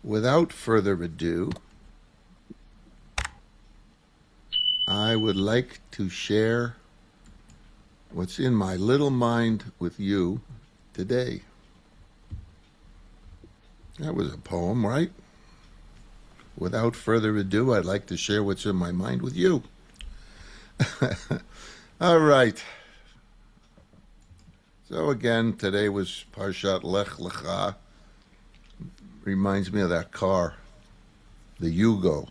Without further ado, I would like to share what's in my little mind with you today. That was a poem, right? Without further ado, I'd like to share what's in my mind with you. All right. So again, today was Parshat Lech Lecha. Reminds me of that car, the Yugo.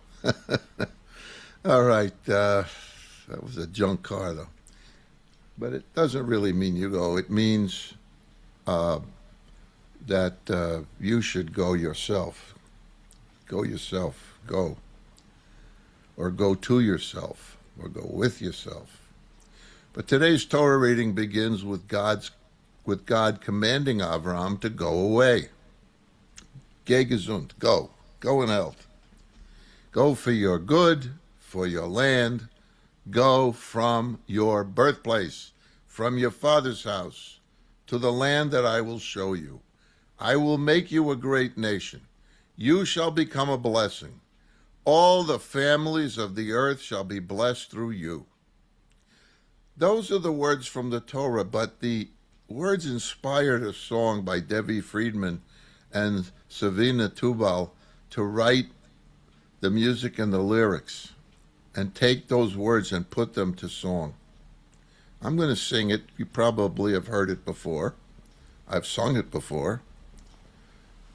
All right. That was a junk car, though. But it doesn't really mean Yugo. It means that you should go yourself. Go yourself. Go. Or go to yourself. Or go with yourself. But today's Torah reading begins with God commanding Avram to go away. Geh gesund, go in health. Go for your good, for your land. Go from your birthplace, from your father's house, to the land that I will show you. I will make you a great nation. You shall become a blessing. All the families of the earth shall be blessed through you. Those are the words from the Torah, but the words inspired a song by Devi Friedman and Savina Tubal to write the music and the lyrics and take those words and put them to song. I'm going to sing it. You probably have heard it before. I've sung it before.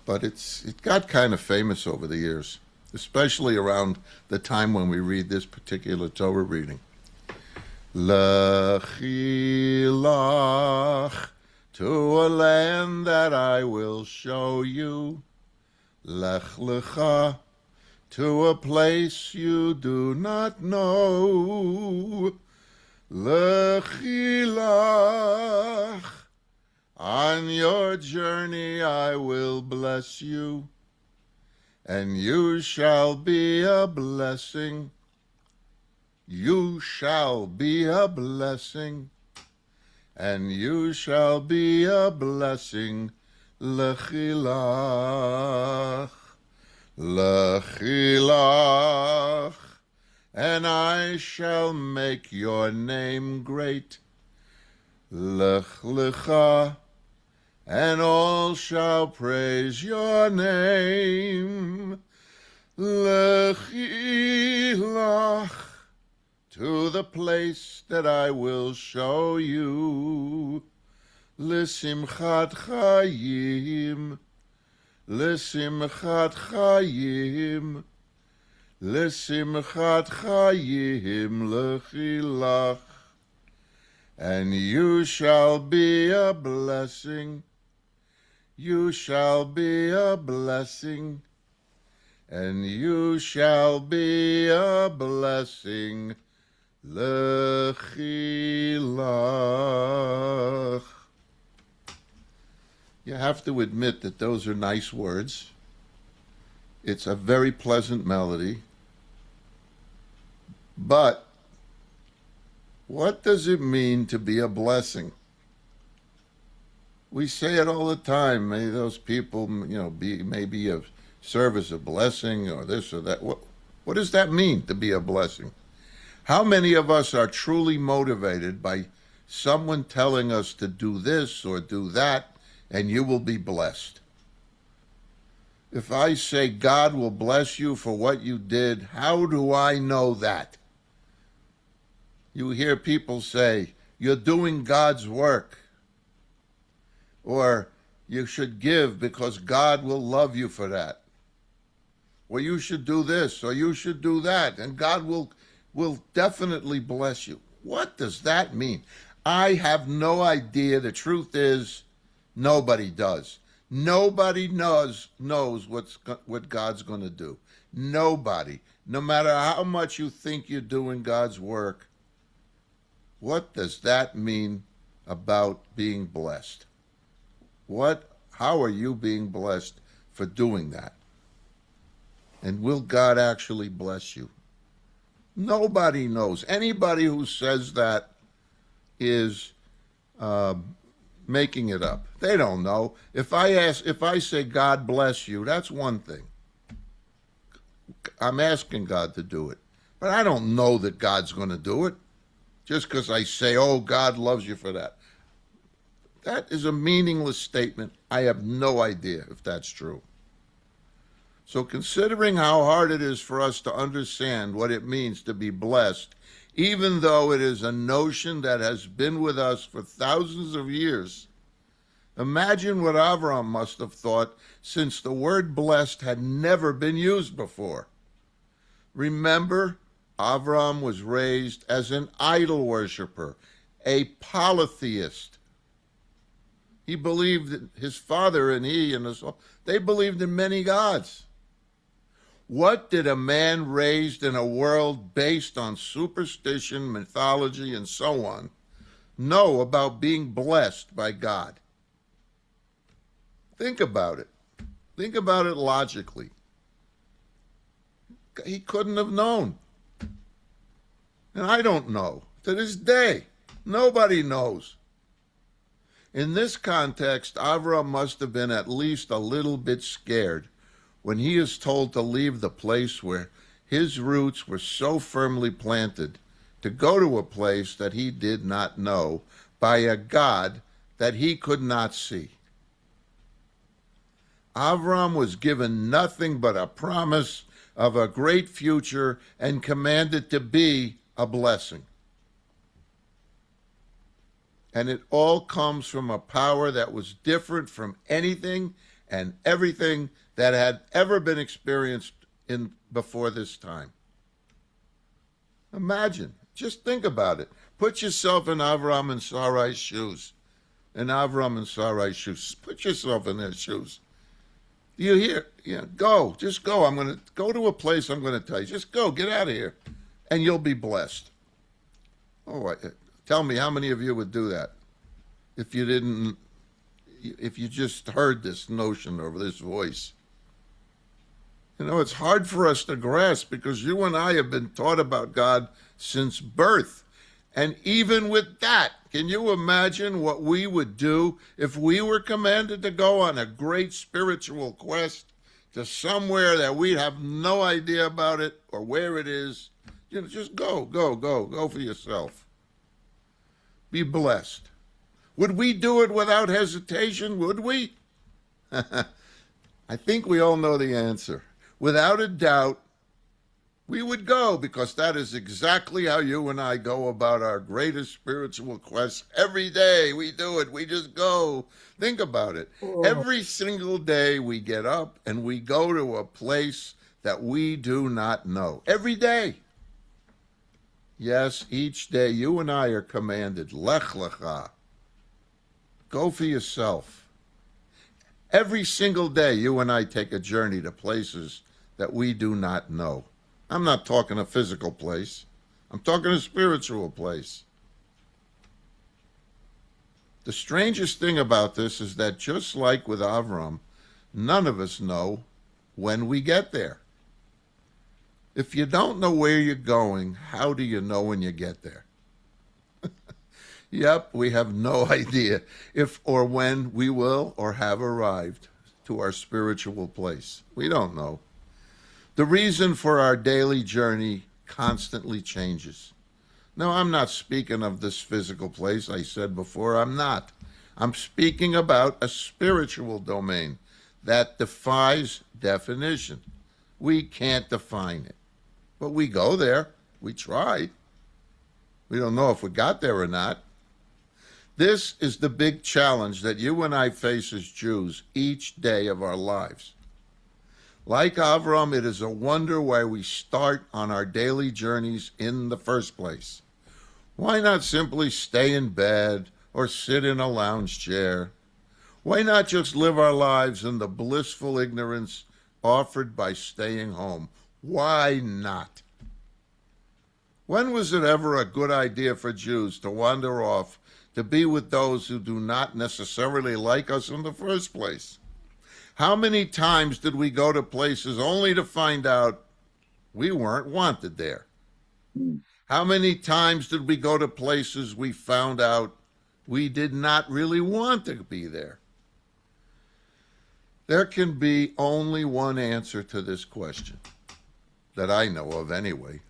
But it got kind of famous over the years, especially around the time when we read this particular Torah reading. Lechi lach, to a land that I will show you. Lech lecha, to a place you do not know. Lechi lach, on your journey I will bless you, and you shall be a blessing. You shall be a blessing, and you shall be a blessing. Lechi lach, lechi lach, and I shall make your name great. Lech lecha, and all shall praise your name. Lechi lach, to the place that I will show you. L'simchat chayim, l'simchat chayim, l'simchat chayim, lechi lach, and you shall be a blessing. You shall be a blessing, and you shall be a blessing. Lechi lach. You have to admit that those are nice words. It's a very pleasant melody. But what does it mean to be a blessing? We say it all the time. May those people, be of service, a blessing, or this or that. What does that mean, to be a blessing? How many of us are truly motivated by someone telling us to do this or do that, and you will be blessed? If I say God will bless you for what you did, how do I know that? You hear people say, you're doing God's work. Or you should give because God will love you for that. Or you should do this, or you should do that, and God will definitely bless you. What does that mean? I have no idea. The truth is, nobody does. Nobody knows what God's going to do. Nobody. No matter how much you think you're doing God's work, what does that mean about being blessed? How are you being blessed for doing that? And will God actually bless you? Nobody knows. Anybody who says that is making it up. They don't know. If I say God bless you, that's one thing. I'm asking God to do it. But I don't know that God's going to do it just because I say, oh, God loves you for that. That is a meaningless statement. I have no idea if that's true. So, considering how hard it is for us to understand what it means to be blessed, even though it is a notion that has been with us for thousands of years, imagine what Avram must have thought, since the word blessed had never been used before. Remember, Avram was raised as an idol worshiper, a polytheist. He believed that his father and he and his, they believed in many gods. What did a man raised in a world based on superstition, mythology, and so on know about being blessed by God? Think about it. Think about it logically. He couldn't have known. And I don't know. To this day, nobody knows. In this context, Avram must have been at least a little bit scared when he is told to leave the place where his roots were so firmly planted to go to a place that he did not know by a God that he could not see. Avram was given nothing but a promise of a great future and commanded to be a blessing. And it all comes from a power that was different from anything and everything that had ever been experienced in before this time. Imagine, just think about it. Put yourself in Avram and Sarai's shoes. In Avram and Sarai's shoes. Put yourself in their shoes. Do you hear? Yeah, go. Just go. I'm going to go to a place I'm going to tell you. Just go. Get out of here. And you'll be blessed. Oh, tell me, how many of you would do that if you didn't, if you just heard this notion or this voice? You know, it's hard for us to grasp because you and I have been taught about God since birth. And even with that, can you imagine what we would do if we were commanded to go on a great spiritual quest to somewhere that we have no idea about it or where it is? You know, just go for yourself. Be blessed. Would we do it without hesitation? Would we? I think we all know the answer. Without a doubt, we would go, because that is exactly how you and I go about our greatest spiritual quest. Every day we do it. We just go. Think about it. Every single day we get up and we go to a place that we do not know. Every day. Yes, each day you and I are commanded, Lech Lecha. Go for yourself. Every single day you and I take a journey to places that we do not know. I'm not talking a physical place. I'm talking a spiritual place. The strangest thing about this is that just like with Avram, none of us know when we get there. If you don't know where you're going, how do you know when you get there? Yep, we have no idea if or when we will or have arrived to our spiritual place. We don't know. The reason for our daily journey constantly changes. Now, I'm not speaking of this physical place. I said before, I'm not. I'm speaking about a spiritual domain that defies definition. We can't define it. But we go there. We try. We don't know if we got there or not. This is the big challenge that you and I face as Jews each day of our lives. Like Avram, it is a wonder why we start on our daily journeys in the first place. Why not simply stay in bed or sit in a lounge chair? Why not just live our lives in the blissful ignorance offered by staying home? Why not? When was it ever a good idea for Jews to wander off to be with those who do not necessarily like us in the first place? How many times did we go to places only to find out we weren't wanted there? How many times did we go to places we found out we did not really want to be there? There can be only one answer to this question. that I know of anyway.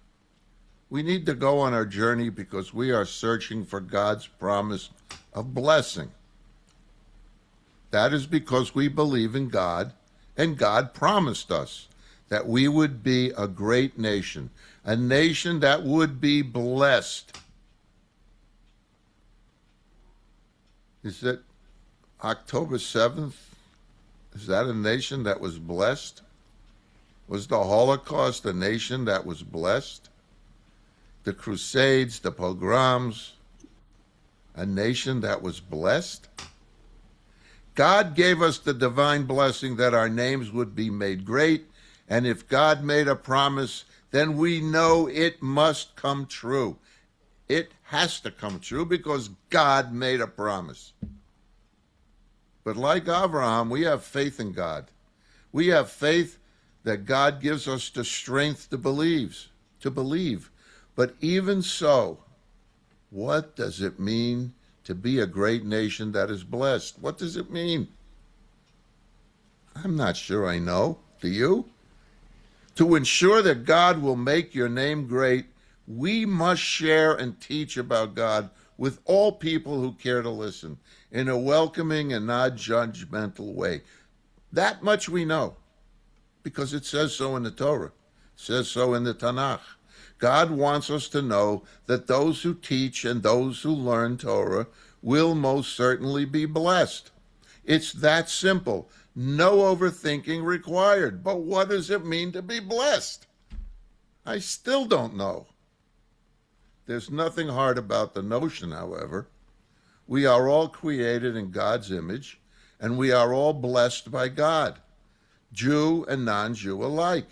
We need to go on our journey because we are searching for God's promise of blessing. That is because we believe in God, and God promised us that we would be a great nation, a nation that would be blessed. Is it October 7th? Is that a nation that was blessed? Was the Holocaust a nation that was blessed? The Crusades, the pogroms, a nation that was blessed? God gave us the divine blessing that our names would be made great, and if God made a promise, then we know it must come true. It has to come true because God made a promise. But like Abraham, we have faith in God. We have faith that God gives us the strength to believe. But even so, what does it mean to be a great nation that is blessed? What does it mean? I'm not sure I know. Do you? To ensure that God will make your name great, we must share and teach about God with all people who care to listen in a welcoming and not judgmental way. That much we know because it says so in the Torah. It says so in the Tanakh. God wants us to know that those who teach and those who learn Torah will most certainly be blessed. It's that simple. No overthinking required. But what does it mean to be blessed? I still don't know. There's nothing hard about the notion, however. We are all created in God's image, and we are all blessed by God, Jew and non-Jew alike.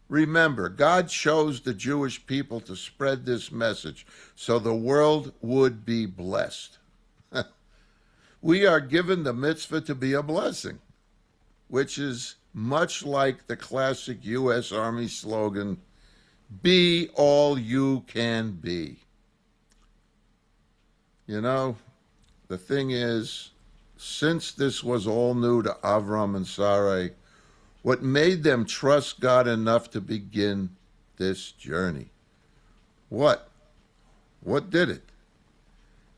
Remember, God chose the Jewish people to spread this message so the world would be blessed. We are given the mitzvah to be a blessing, which is much like the classic U.S. Army slogan, "Be all you can be." You know, the thing is, since this was all new to Avram and Sarai, what made them trust God enough to begin this journey? What? What did it?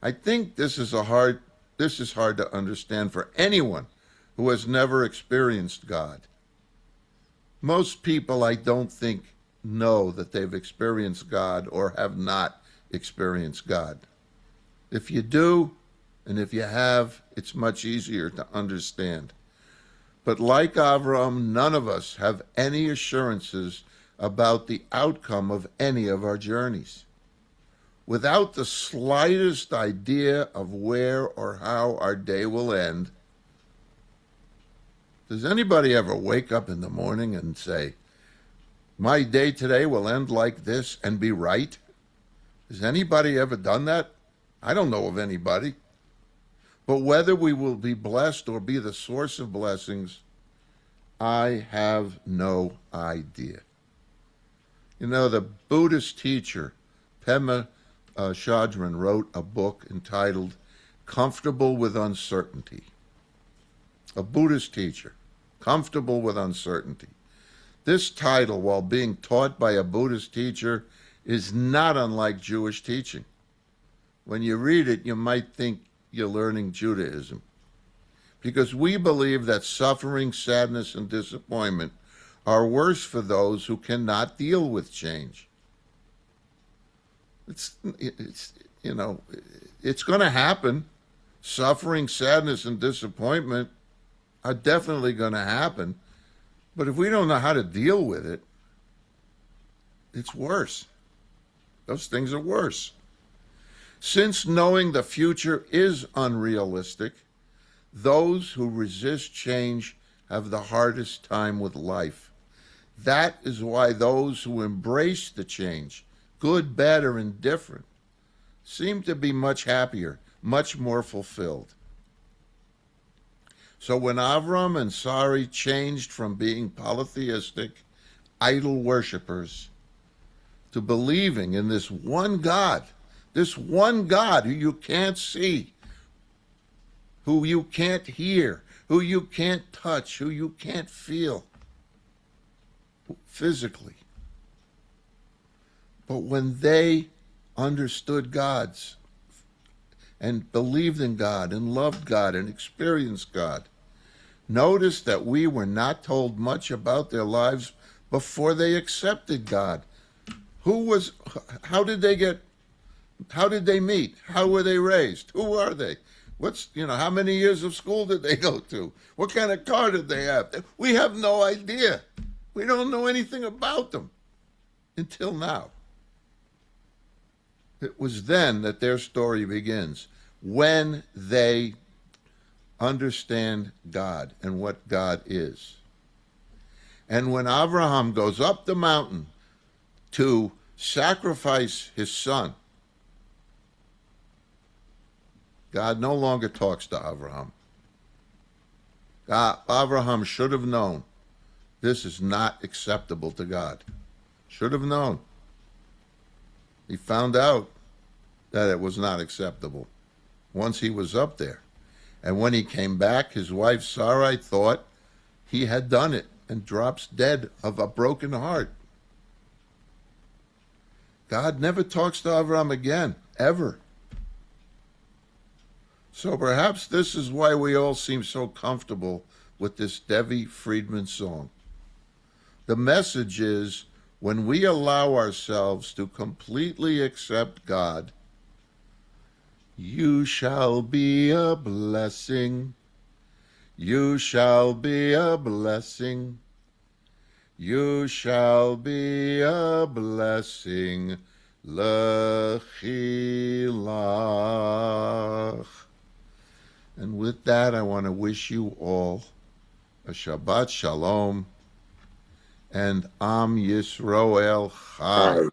I think this is hard to understand for anyone who has never experienced God. Most people, I don't think, know that they've experienced God or have not experienced God. If you do, and if you have, it's much easier to understand. But like Avram, none of us have any assurances about the outcome of any of our journeys. Without the slightest idea of where or how our day will end, does anybody ever wake up in the morning and say, my day today will end like this and be right? Has anybody ever done that? I don't know of anybody. But whether we will be blessed or be the source of blessings, I have no idea. You know, the Buddhist teacher, Pema Chodron, wrote a book entitled Comfortable with Uncertainty. A Buddhist teacher, Comfortable with Uncertainty. This title, while being taught by a Buddhist teacher, is not unlike Jewish teaching. When you read it, you might think you're learning Judaism. Because we believe that suffering, sadness, and disappointment are worse for those who cannot deal with change. It's going to happen. Suffering, sadness, and disappointment are definitely going to happen. But if we don't know how to deal with it, it's worse. Those things are worse. Since knowing the future is unrealistic, those who resist change have the hardest time with life. That is why those who embrace the change, good, bad, or indifferent, seem to be much happier, much more fulfilled. So when Avram and Sarai changed from being polytheistic, idol worshippers, to believing in this one God who you can't see, who you can't hear, who you can't touch, who you can't feel, physically. But when they understood God's and believed in God and loved God and experienced God, notice that we were not told much about their lives before they accepted God. How did they meet? How were they raised? Who are they? How many years of school did they go to? What kind of car did they have? We have no idea. We don't know anything about them until now. It was then that their story begins, when they understand God and what God is. And when Abraham goes up the mountain to sacrifice his son, God no longer talks to Abraham. Abraham should have known this is not acceptable to God. Should have known. He found out that it was not acceptable once he was up there. And when he came back, his wife Sarai thought he had done it and drops dead of a broken heart. God never talks to Abraham again, ever. So perhaps this is why we all seem so comfortable with this Devi Friedman song. The message is, when we allow ourselves to completely accept God, you shall be a blessing. You shall be a blessing. You shall be a blessing. Lechi lach. And with that, I want to wish you all a Shabbat Shalom and Am Yisroel Chai.